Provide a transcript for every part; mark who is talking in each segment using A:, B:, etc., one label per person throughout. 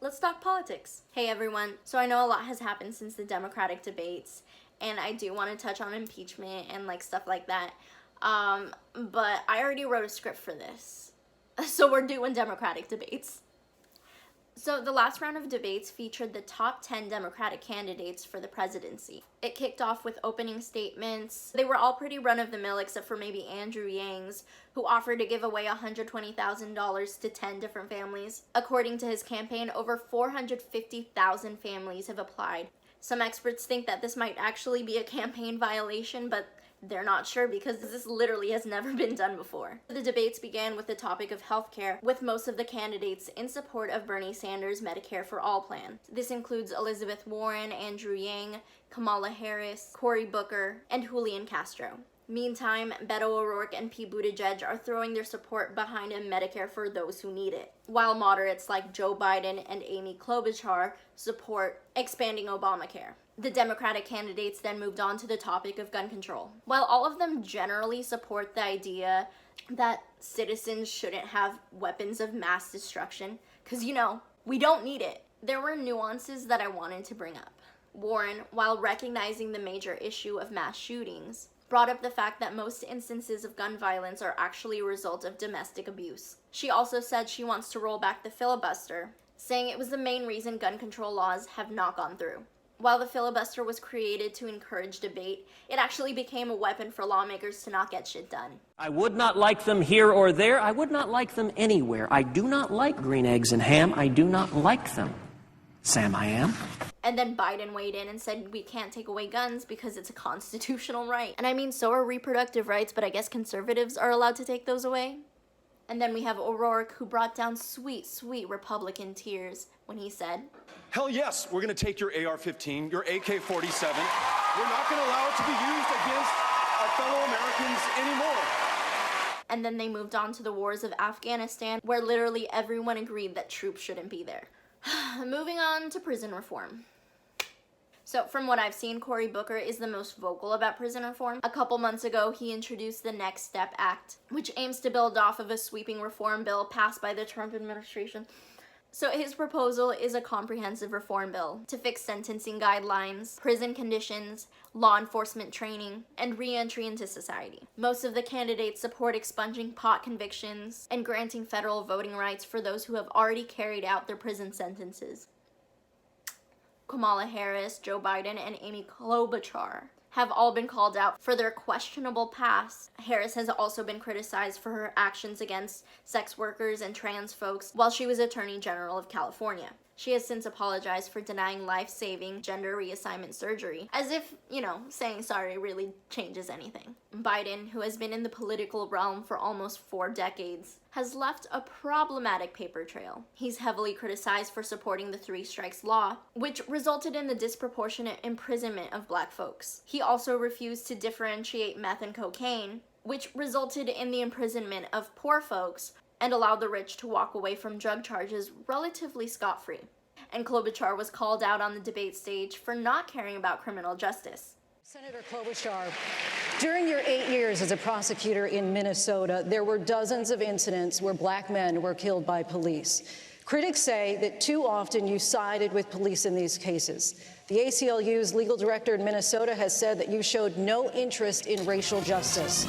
A: Let's talk politics. Hey everyone, so I know a lot has happened since the Democratic debates, and I do want to touch on impeachment and stuff like that. But I already wrote a script for this, so we're doing Democratic debates. So the last round of debates featured the top 10 Democratic candidates for the presidency. It kicked off with opening statements. They were all pretty run-of-the-mill except for maybe Andrew Yang's, who offered to give away $120,000 to 10 different families. According to his campaign, over 450,000 families have applied. Some experts think that this might actually be a campaign violation, but they're not sure because this literally has never been done before. The debates began with the topic of healthcare, with most of the candidates in support of Bernie Sanders' Medicare for All plan. This includes Elizabeth Warren, Andrew Yang, Kamala Harris, Cory Booker, and Julian Castro. Meantime, Beto O'Rourke and Pete Buttigieg are throwing their support behind a Medicare for those who need it, while moderates like Joe Biden and Amy Klobuchar support expanding Obamacare. The Democratic candidates then moved on to the topic of gun control. While all of them generally support the idea that citizens shouldn't have weapons of mass destruction, because we don't need it, there were nuances that I wanted to bring up. Warren, while recognizing the major issue of mass shootings, brought up the fact that most instances of gun violence are actually a result of domestic abuse. She also said she wants to roll back the filibuster, saying it was the main reason gun control laws have not gone through. While the filibuster was created to encourage debate, it actually became a weapon for lawmakers to not get shit done.
B: I would not like them here or there. I would not like them anywhere. I do not like green eggs and ham. I do not like them. Sam, I am.
A: And then Biden weighed in and said we can't take away guns because it's a constitutional right. And I mean, so are reproductive rights, but I guess conservatives are allowed to take those away. And then we have O'Rourke, who brought down sweet, sweet Republican tears when he said,
C: "Hell yes, we're going to take your AR-15, your AK-47. We're not going to allow it to be used against our fellow Americans anymore."
A: And then they moved on to the wars of Afghanistan, where literally everyone agreed that troops shouldn't be there. Moving on to prison reform. So from what I've seen, Cory Booker is the most vocal about prison reform. A couple months ago, he introduced the Next Step Act, which aims to build off of a sweeping reform bill passed by the Trump administration. So his proposal is a comprehensive reform bill to fix sentencing guidelines, prison conditions, law enforcement training, and re-entry into society. Most of the candidates support expunging pot convictions and granting federal voting rights for those who have already carried out their prison sentences. Kamala Harris, Joe Biden, and Amy Klobuchar have all been called out for their questionable past. Harris has also been criticized for her actions against sex workers and trans folks while she was Attorney General of California. She has since apologized for denying life-saving gender reassignment surgery, as if, saying sorry really changes anything. Biden, who has been in the political realm for almost 4 decades, has left a problematic paper trail. He's heavily criticized for supporting the 3 Strikes law, which resulted in the disproportionate imprisonment of black folks. He also refused to differentiate meth and cocaine, which resulted in the imprisonment of poor folks and allowed the rich to walk away from drug charges relatively scot-free. And Klobuchar was called out on the debate stage for not caring about criminal justice.
D: Senator Klobuchar, during your 8 years as a prosecutor in Minnesota, there were dozens of incidents where black men were killed by police. Critics say that too often you sided with police in these cases. The ACLU's legal director in Minnesota has said that you showed no interest in racial justice.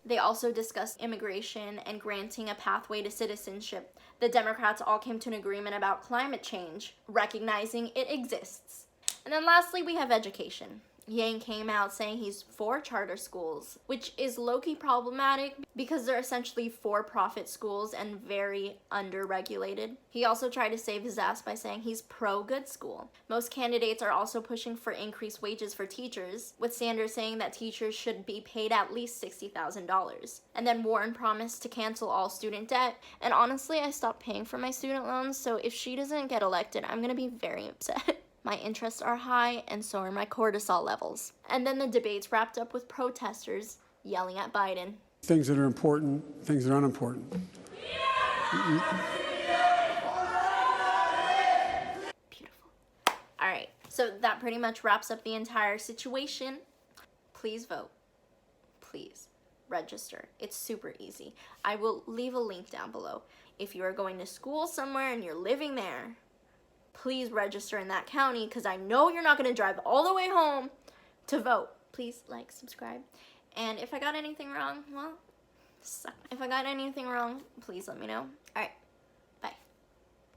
A: They also discussed immigration and granting a pathway to citizenship. The Democrats all came to an agreement about climate change, recognizing it exists. And then lastly, we have education. Yang came out saying he's for charter schools, which is low-key problematic because they're essentially for-profit schools and very under-regulated. He also tried to save his ass by saying he's pro-good school. Most candidates are also pushing for increased wages for teachers, with Sanders saying that teachers should be paid at least $60,000. And then Warren promised to cancel all student debt, and honestly, I stopped paying for my student loans, so if she doesn't get elected, I'm gonna be very upset. My interests are high, and so are my cortisol levels. And then the debates wrapped up with protesters yelling at Biden.
E: Things that are important, things that are unimportant.
A: Beautiful. All right, so that pretty much wraps up the entire situation. Please vote. Please. register. It's super easy. I will leave a link down below. If you are going to school somewhere and you're living there, please register in that county, because I know you're not going to drive all the way home to vote. Please like, subscribe. And if I got anything wrong, well, if I got anything wrong, please let me know. All right.